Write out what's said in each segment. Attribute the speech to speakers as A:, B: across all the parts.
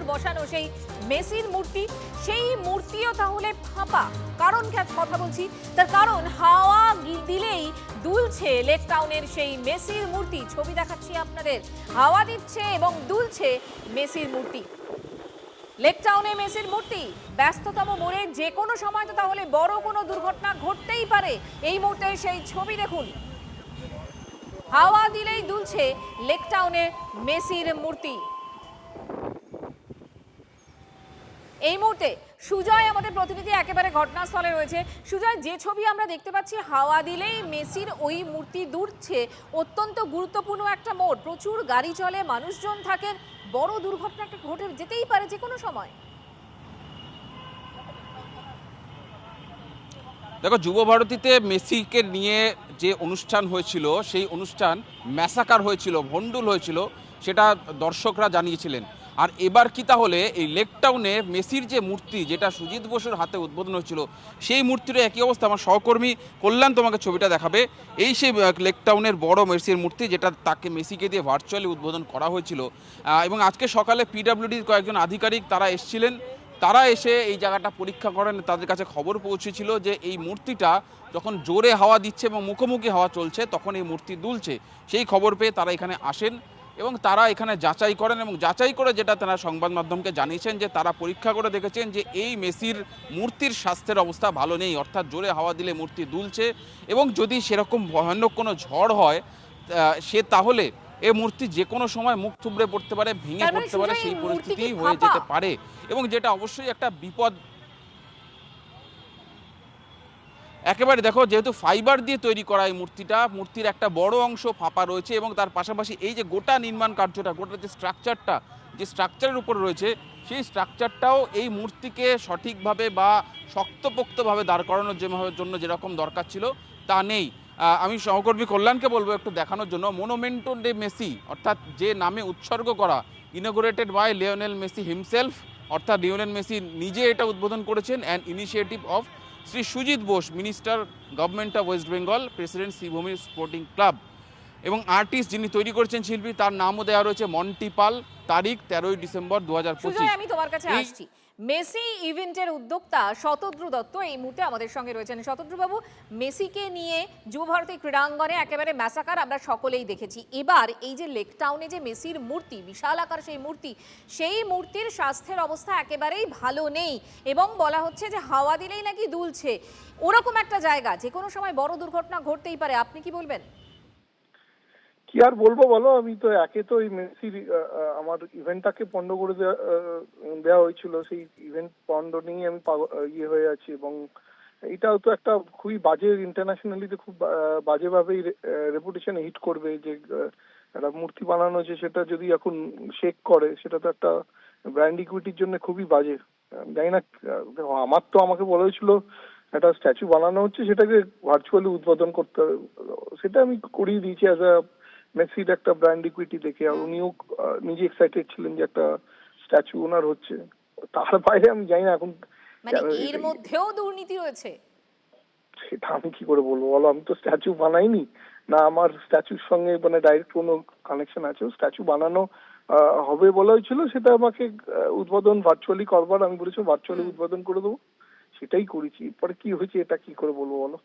A: বসানো সেই মেসির মূর্তি, সেই মূর্তিও তাহলে ফাঁপা। কারণ কথা বলছি, তার কারণ হাওয়া দিলেই দুলছে লেক টাউনের সেই মেসির মূর্তি। ছবি দেখাচ্ছি আপনাদের, হাওয়া দিচ্ছে এবং দুলছে মেসির মূর্তি। লেক টাউনে মেসির মূর্তি, ব্যস্ততম মোড়ে যে কোনো সময় তো তাহলে বড় কোনো দুর্ঘটনা ঘটতেই পারে। এই মুহূর্তে সেই ছবি দেখুন, হাওয়া দিলেই দুলছে লেক টাউনের মেসির মূর্তি। এই মুহূর্তে সুজয় আমাদের প্রতিনিধি একেবারে ঘটনাস্থলে রয়েছে। সুজয়, যে ছবি আমরা দেখতে পাচ্ছি, হাওয়া দিলেই মেসির ওই মূর্তি দুলছে, অত্যন্ত গুরুত্বপূর্ণ একটা মোড়, প্রচুর গাড়ি চলে, মানুষজন থাকেন, বড় দুর্ঘটনা একটা ঘটে যেতেই পারে যে কোনো সময়।
B: দেখো, যুব ভারতীতে মেসিকে নিয়ে যে অনুষ্ঠান হয়েছিল, সেই অনুষ্ঠান ম্যাসাকার হয়েছিল, ভণ্ডুল হয়েছিল, সেটা দর্শকরা জানিয়েছিলেন। আর এবার কি তাহলে এই লেক টাউনে মেসির যে মূর্তি, যেটা সুজিত বোসের হাতে উদ্বোধন হয়েছিল, সেই মূর্তির একই অবস্থা? আমার সহকর্মী কল্যাণ তোমাকে ছবিটা দেখাবে। এই সেই লেক টাউনের বড় মেসির মূর্তি, যেটা তাকে মেসিকে দিয়ে ভার্চুয়ালি উদ্বোধন করা হয়েছিল। এবং আজকে সকালে পিডব্লিউডির কয়েকজন আধিকারিক তারা এসেছিলেন, তারা এসে এই জায়গাটা পরীক্ষা করেন। তাদের কাছে খবর পৌঁছেছিল যে এই মূর্তিটা যখন জোরে হাওয়া দিচ্ছে এবং মুখোমুখি হাওয়া চলছে, তখন এই মূর্তি দুলছে। সেই খবর পেয়ে তারা এখানে আসেন এবং তারা এখানে যাচাই করেন, এবং যাচাই করে যেটা তারা সংবাদ মাধ্যমকে জানিয়েছেন যে তারা পরীক্ষা করে দেখেছেন যে এই মেসির মূর্তির স্বাস্থ্যের অবস্থা ভালো নেই, অর্থাৎ জোরে হাওয়া দিলে মূর্তি দুলছে, এবং যদি সেরকম ভয়ানক কোনো ঝড় হয় সে তাহলে এই মূর্তি যে কোনো সময় মুখ থুবড়ে পড়তে পারে, ভেঙে পড়তে পারে, সেই পরিস্থিতি হয়ে যেতে পারে, এবং যেটা অবশ্যই একটা বিপদ। একেবারে দেখো, যেহেতু ফাইবার দিয়ে তৈরি করা এই মূর্তিটা, মূর্তির একটা বড় অংশ ফাঁপা রয়েছে, এবং তার পাশাপাশি এই যে গোটা নির্মাণ কার্যটা, গোটা যে স্ট্রাকচারের উপর রয়েছে, সেই স্ট্রাকচারটাও এই মূর্তিকে সঠিকভাবে বা শক্তপোক্তভাবে দাঁড় করানোর জন্য যেরকম দরকার ছিল তা নেই। আমি সহকর্মী কল্যাণকে বলবো একটু দেখানোর জন্য। মোনুমেন্টো ডে মেসি, অর্থাৎ যে নামে উৎসর্গ করা, inaugurated by Lionel Messi himself, অর্থাৎ লিওনেল মেসি নিজে এটা উদ্বোধন করেছেন, and initiative of Shri Sujit Bose, minister, government of West Bengal, president Sreebhumi sporting club. এবং আর্টিস্ট যিনি তৈরি করেছেন, শিল্পী, তার নামও দেওয়া রয়েছে মন্টি পাল, তারিখ 13ই ডিসেম্বর 2025।
A: আমি তোমার কাছে আসছি। মেসি ইভেন্টের উদ্যোক্তা শতদ্রু দত্ত এই মুহূর্তে আমাদের সঙ্গে রয়েছেন। শতদ্রু বাবু, মেসিকে নিয়ে যুব ভারতী ক্রীড়াঙ্গনে একেবারে ম্যাসাকার আমরা সকলেই দেখেছি। এবার এই যে লেক টাউনে যে মেসির মূর্তি, বিশাল আকার সেই মূর্তির স্বাস্থ্যের অবস্থা একেবারেই ভালো নেই, এবং বলা হচ্ছে যে হাওয়া দিলেই নাকি দুলছে। ওরকম একটা জায়গা, যে কোনো সময় বড় দুর্ঘটনা ঘটতেই পারে। আপনি কি বলবেন?
C: কি আর বলবো বলো, আমি তো একে তো এই মেসির আমার ইভেন্টটাকে পন্ড করে দেওয়া হয়েছিল, সেই ইভেন্ট পন্ড নিয়ে আমি ইয়ে হয়ে আছি, এবং এটাও তো একটা খুবই বাজে, ইন্টারন্যাশনালিতে খুব বাজেভাবেই রেপুটেশন হিট করবে, যে একটা মূর্তি বানানো যে সেটা যদি এখন শেক করে, সেটা তো একটা ব্র্যান্ড ইকুইটির জন্য খুবই বাজে। জানি না, আমাকে বলা হয়েছিল একটা স্ট্যাচু বানানো হচ্ছে, সেটাকে ভার্চুয়ালি উদ্বোধন করতে হবে, সেটা আমি করিয়ে দিয়েছি অ্যাজ আ মেসির একটা ব্র্যান্ড ইকুইটি দেখে। আর উনিও নিজে এক্সাইটেড ছিলেন যে একটা স্ট্যাচু ওনার হচ্ছে। তার বাইরে আমি জানি না এখন
A: এর মধ্যেও দুর্নীতি রয়েছে,
C: সেটা আমি কি করে বলবো বলো। আমি তো স্ট্যাচু বানাইনি, না আমার স্ট্যাচুর সঙ্গে মানে ডাইরেক্ট কোনো কানেকশন আছে। স্ট্যাচু বানানো হবে বলা হয়েছিল, সেটা আমাকে উদ্বোধন ভার্চুয়ালি করবার আমি বলেছি, ভার্চুয়ালি উদ্বোধন করে দেবো, সেটাই করেছি। এরপরে কি হয়েছে এটা কি করে বলবো বলো।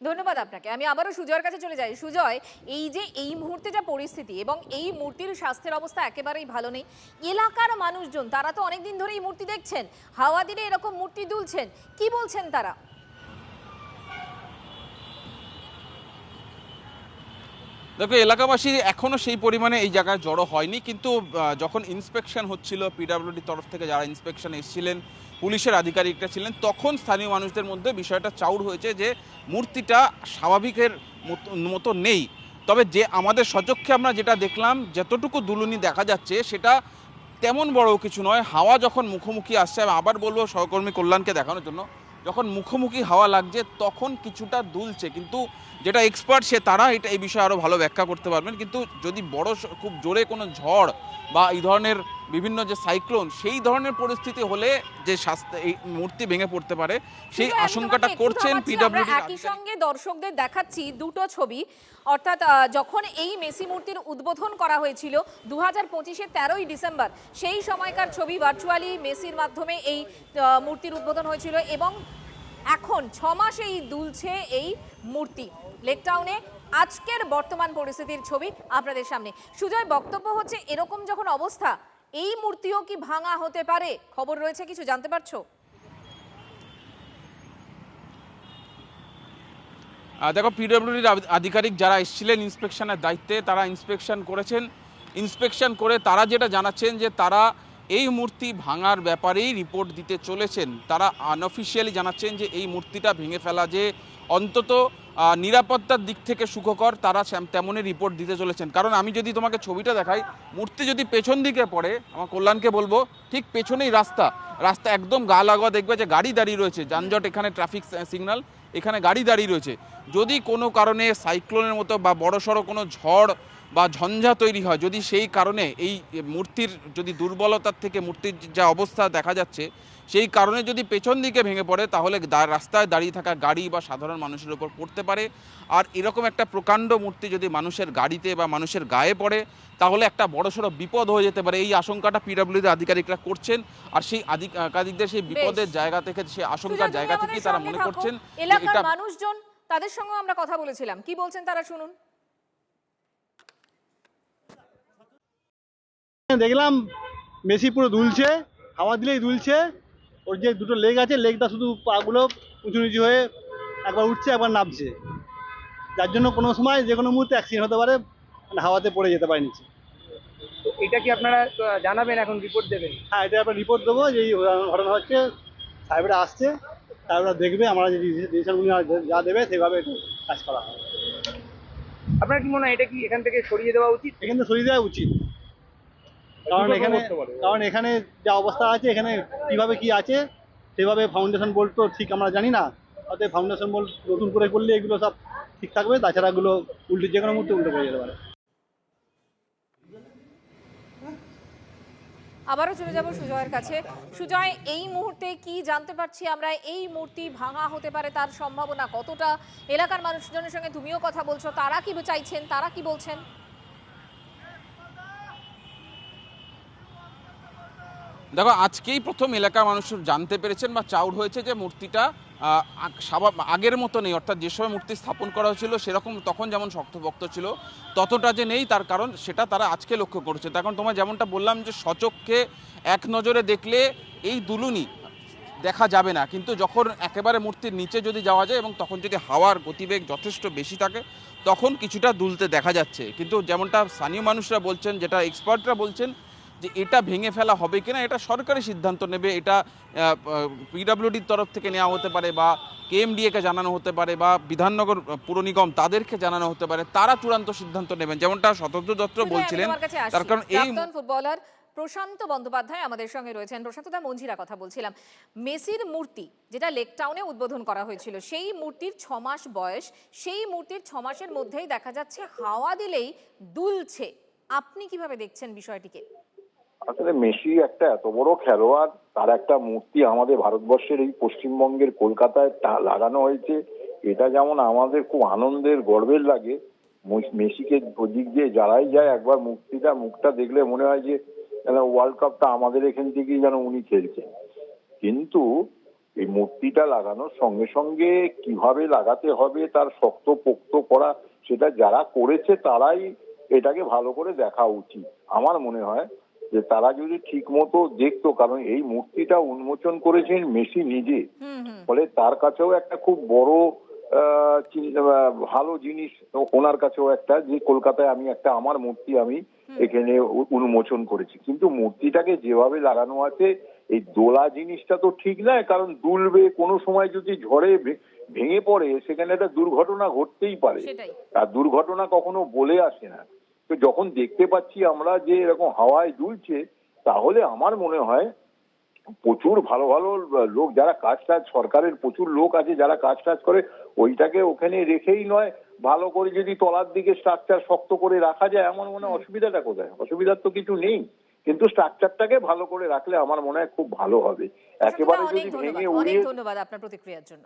A: ধন্যবাদ আপনাকে। আমি আবারও সুজয়ের কাছে চলে যাই। সুজয়, এই যে এই মুহূর্তে যা পরিস্থিতি এবং এই মূর্তির স্বাস্থ্যের অবস্থা একেবারেই ভালো নেই, এলাকার মানুষজন তারা তো অনেকদিন ধরে এই মূর্তি দেখছেন, হাওয়া দিলে এরকম মূর্তি দুলছেন, কি বলছেন তারা?
B: দেখো, এলাকাবাসী এখনও সেই পরিমাণে এই জায়গায় জড়ো হয়নি, কিন্তু যখন ইন্সপেকশন হচ্ছিল, পিডব্লিউডির তরফ থেকে যারা ইন্সপেকশন এসেছিলেন, পুলিশের আধিকারিকরা ছিলেন, তখন স্থানীয় মানুষদের মধ্যে বিষয়টা চাউর হয়েছে যে মূর্তিটা স্বাভাবিকের মতো নেই। তবে যে আমাদের সচক্ষে আমরা যেটা দেখলাম, যতটুকু দুলুনি দেখা যাচ্ছে সেটা তেমন বড় কিছু নয়। হাওয়া যখন মুখোমুখি আসছে, আমি আবার বলবো সহকর্মী কল্যাণকে দেখানোর জন্য, যখন মুখোমুখি হাওয়া লাগছে তখন কিছুটা দুলছে, কিন্তু যেটা এক্সপার্ট তারা এই বিষয়ে আরও ভালো ব্যাখ্যা করতে পারবেন। কিন্তু যদি খুব জোরে কোনো ঝড় বা এই ধরনের বিভিন্ন যে সাইক্লোন, সেই ধরনের পরিস্থিতি হলে যে এই মূর্তি ভেঙে পড়তে পারে সেই
A: কিন্তু আমি
B: আশঙ্কাটা
A: তোমাকে একটু
B: করছেন
A: থামাচ্ছি,
B: পিডব্লিউডি।
A: আমরা একই সঙ্গে দর্শকদের দেখাচ্ছি দুটো ছবি। অর্থাৎ যখন এই মেসি মূর্তির উদ্বোধন করা হয়েছিল 2025-এর 13ই ডিসেম্বর, সেই সময়কার ছবি ভার্চুয়ালি মেসির মাধ্যমে এই মূর্তির উদ্বোধন হয়েছিল এবং এখন 6 মাসেই দুলছে এই মূর্তি লেক টাউনে। আজকের বর্তমান পরিস্থিতির ছবি আপনাদের সামনে। সুজয়, বক্তব্য হচ্ছে এরকম যখন অবস্থা, এই মূর্তিও কি ভাঙা হতে পারে? খবর রয়েছে কিছু, জানতে পারছো?
B: দেখো, পিডব্লিউডির আধিকারিক যারা এসেছিলেন ইন্সপেকশনের দায়িত্বে, তারা ইন্সপেকশন করেছেন। ইন্সপেকশন করে তারা যেটা জানাচ্ছেন যে তারা এই মূর্তি ভাঙার ব্যাপারেই রিপোর্ট দিতে চলেছেন। তারা আনঅফিসিয়ালি জানাচ্ছেন যে এই মূর্তিটা ভেঙে ফেলা যে অন্তত নিরাপত্তার দিক থেকে সুখকর, তারা তেমনই রিপোর্ট দিতে চলেছেন। কারণ আমি যদি তোমাকে ছবিটা দেখাই, মূর্তি যদি পেছন দিকে পড়ে, আমার কল্যাণকে বলবো ঠিক পেছনেই রাস্তা একদম গা লাগোয়া, দেখবে যে গাড়ি দাঁড়িয়ে রয়েছে, যানজট, এখানে ট্রাফিক সিগন্যাল, এখানে গাড়ি দাঁড়িয়ে রয়েছে। যদি কোনো কারণে সাইক্লোনের মতো বা বড়সড় কোনো ঝড় বা ঝঞ্ঝা তৈরি হয়, যদি সেই কারণে এই মূর্তির যদি দুর্বলতার থেকে মূর্তির যা অবস্থা দেখা যাচ্ছে, সেই কারণে যদি পেছন দিকে ভেঙে পড়ে, তাহলে রাস্তায় দাঁড়িয়ে থাকা গাড়ি বা সাধারণ মানুষের উপর পড়তে পারে। আর এরকম একটা প্রকাণ্ড মূর্তি যদি মানুষের গাড়িতে বা মানুষের গায়ে পড়ে, তাহলে একটা বড়সড় বিপদ হয়ে যেতে পারে। এই আশঙ্কাটা পিডব্লিউডি আধিকারিকরা করছেন। আর সেই আধিকারিকদের সেই বিপদের জায়গা থেকে, সেই আশঙ্কার জায়গা থেকেই তারা মনে করছেন
A: এলাকার মানুষজন, তাদের সঙ্গে আমরা কথা বলেছিলাম, কি বলছেন তারা শুনুন।
D: দেখলাম মেসি পুরো দুলছে, হাওয়া দিলেই দুলছে। ওর যে দুটো লেগ আছে, লেগটা শুধু পাগুলো উঁচু নিচু হয়ে একবার উঠছে একবার নামছে, যার জন্য কোনো সময় যে কোনো মুহূর্তে অ্যাক্সিডেন্ট হতে পারে, মানে হাওয়াতে পড়ে যেতে পারে নিচে।
E: এটা কি আপনারা জানাবেন, এখন রিপোর্ট দেবেন?
D: হ্যাঁ, এটা আমরা রিপোর্ট দেবো যে এই ঘটনা হচ্ছে। সাহেবরা আসছে, সাহেবরা দেখবে, আমরা যে ডিসিশনগুলি যা দেবে সেভাবে একটু কাজ করা হয়।
E: আপনার কি মনে হয় এটা কি এখান থেকে সরিয়ে দেওয়া উচিত?
D: এখান থেকে সরিয়ে দেওয়া উচিত, কারণ এখানে যা অবস্থা আছে, এখানে কিভাবে কি আছে সেভাবে ফাউন্ডেশন বোর্ড তো ঠিক আমরা জানি না। অতএব ফাউন্ডেশন বোর্ড নতুন করে করলে এগুলো সব ঠিক থাকবে, তাছাড়া এগুলো উল্টে যে কোনো মুহূর্তে উল্টে পড়ে যেতে পারে।
A: আবারও চলে যাব সুজয়ের কাছে। সুজয়, এই মুহূর্তে কি জানতে পারছি আমরা, এই মূর্তি ভাঙা হতে পারে তার সম্ভাবনা কতটা? এলাকার মানুষজনের সঙ্গে তুমিও কথা বলছো, তারা কি চাইছেন, তারা কি বলছেন?
B: দেখো, আজকেই প্রথম এলাকার মানুষ জানতে পেরেছেন বা চাউর হয়েছে যে মূর্তিটা আগের মতো নেই। অর্থাৎ যে সময় মূর্তি স্থাপন করা হয়েছিল সেরকম তখন যেমন শক্তপোক্ত ছিল, ততটা যে নেই, তার কারণ সেটা তারা আজকে লক্ষ্য করেছে। তখন তোমায় যেমনটা বললাম যে সচক্ষে এক নজরে দেখলে এই দুলুনি দেখা যাবে না, কিন্তু যখন একেবারে মূর্তির নিচে যদি যাওয়া যায় এবং তখন যদি হাওয়ার গতিবেগ যথেষ্ট বেশি থাকে, তখন কিছুটা দুলতে দেখা যাচ্ছে। কিন্তু যেমনটা স্থানীয় মানুষরা বলছেন, যেটা এক্সপার্টরা বলছেন, যে এটা ভেঙে ফেলা হবে কিনা এটা সরকারি সিদ্ধান্ত নেবে। এটা পিডব্লিউডির তরফ থেকে নেওয়া হতে পারে, বা কেএমডিএকে জানানো হতে পারে, বা বিধাননগর পুর নিগম তাদেরকে জানানো হতে পারে, তারা চূড়ান্ত সিদ্ধান্ত নেবেন, যেমনটা শতদ্র দত্ত বলছিলেন। তার কারণ এই
A: ফুটবলার প্রশান্ত বন্দ্যোপাধ্যায় আমাদের সঙ্গে রয়েছেন। প্রশান্ত দা, মঞ্জিরা কথা বলছিলাম। মেসির মূর্তি যেটা লেক টাউনে উদ্বোধন করা হয়েছিল, সেই মূর্তির 6 মাস বয়স, সেই মূর্তির 6 মাসের মধ্যেই দেখা যাচ্ছে হাওয়া দিলেই দুলছে। আপনি কিভাবে দেখছেন বিষয়টিকে?
F: আসলে মেসি একটা এত বড় খেলোয়াড়, তার একটা মূর্তি আমাদের ভারতবর্ষের এই পশ্চিমবঙ্গের কলকাতায় লাগানো হয়েছে। এটা যেমন আমাদের খুব আনন্দের, গর্বের লাগে। মেসিকে ওদিক দিয়ে যারাই যায়, একবার মুখটা দেখলে মনে হয় যে ওয়ার্ল্ড কাপটা আমাদের এখান থেকেই যেন উনি খেলছেন। কিন্তু এই মূর্তিটা লাগানোর সঙ্গে সঙ্গে কিভাবে লাগাতে হবে, তার শক্ত পোক্ত করা, সেটা যারা করেছে তারাই এটাকে ভালো করে দেখা উচিত। আমার মনে হয় যে তারা যদি ঠিক মতো দেখতো, কারণ এই মূর্তিটা উন্মোচন করেছেন মেসি নিজে, ফলে তার কাছেও একটা খুব বড় ভালো জিনিস ওনার কাছেও একটা, যে কলকাতায় আমি একটা আমার মূর্তি আমি এখানে উন্মোচন করেছি। কিন্তু মূর্তিটাকে যেভাবে লাগানো আছে, এই দোলা জিনিসটা তো ঠিক নয়, কারণ দুলবে, কোনো সময় যদি ঝড়ে ভেঙে পড়ে সেখানে একটা দুর্ঘটনা ঘটতেই পারে, আর দুর্ঘটনা কখনো বলে আসে না। তো যখন দেখতে পাচ্ছি আমরা যে এরকম হাওয়ায় দুলছে, তাহলে আমার মনে হয় প্রচুর ভালো ভালো লোক যারা কাজ সরকারের প্রচুর লোক আছে যারা কাজ করে, ওইটাকে ওখানে রেখেই নয়, ভালো করে যদি তলার দিকে স্ট্রাকচার শক্ত করে রাখা যায়, আমার মনে হয় অসুবিধাটা কোথায়? অসুবিধার তো কিছু নেই। কিন্তু স্ট্রাকচারটাকে ভালো করে রাখলে আমার মনে হয় খুব ভালো হবে। একেবারে যদি
A: অনেক
F: ভেঙে
A: ধন্যবাদ, অনেক
F: উড়িয়ে
A: ধন্যবাদ আপনার প্রতিক্রিয়ার জন্য।